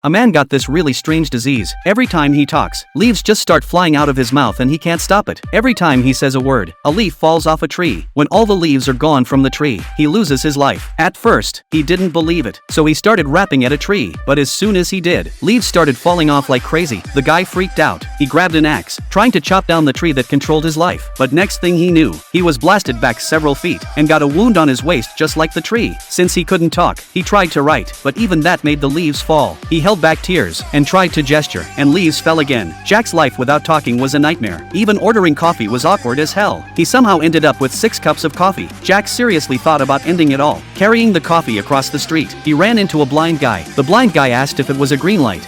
A man got this really strange disease. Every time he talks, leaves just start flying out of his mouth and he can't stop it. Every time he says a word, a leaf falls off a tree. When all the leaves are gone from the tree, he loses his life. At first, he didn't believe it, so he started rapping at a tree. But as soon as he did, leaves started falling off like crazy. The guy freaked out. He grabbed an axe, trying to chop down the tree that controlled his life. But next thing he knew, he was blasted back several feet and got a wound on his waist just like the tree. Since he couldn't talk, he tried to write, but even that made the leaves fall. He held back tears and tried to gesture, and leaves fell again. Jack's life without talking was a nightmare. Even ordering coffee was awkward as hell. He somehow ended up with 6 cups of coffee. Jack seriously thought about ending it all. Carrying the coffee across the street, he ran into a blind guy. The blind guy asked if it was a green light.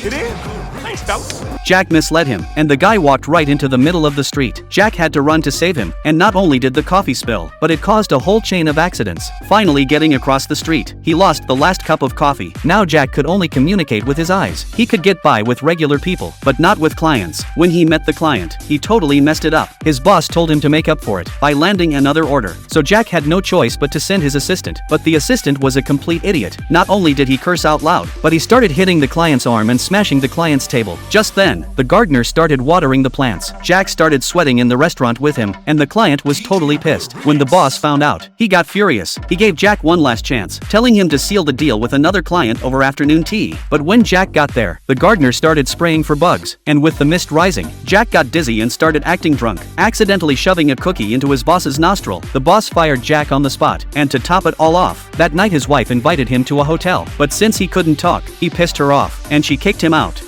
It is. Thanks, fellas. Jack misled him, and the guy walked right into the middle of the street. Jack had to run to save him, and not only did the coffee spill, but it caused a whole chain of accidents. Finally getting across the street, he lost the last cup of coffee. Now Jack could only communicate with his eyes. He could get by with regular people, but not with clients. When he met the client, he totally messed it up. His boss told him to make up for it by landing another order. So Jack had no choice but to send his assistant, but the assistant was a complete idiot. Not only did he curse out loud, but he started hitting the client's arm and smashing the client's table. Just then, the gardener started watering the plants. Jack started sweating in the restaurant with him, and the client was totally pissed. When the boss found out, he got furious. He gave Jack one last chance, telling him to seal the deal with another client over afternoon tea. But when Jack got there, the gardener started spraying for bugs, and with the mist rising, Jack got dizzy and started acting drunk, accidentally shoving a cookie into his boss's nostril. The boss fired Jack on the spot, and to top it all off, that night his wife invited him to a hotel. But since he couldn't talk, he pissed her off, and she kicked him out.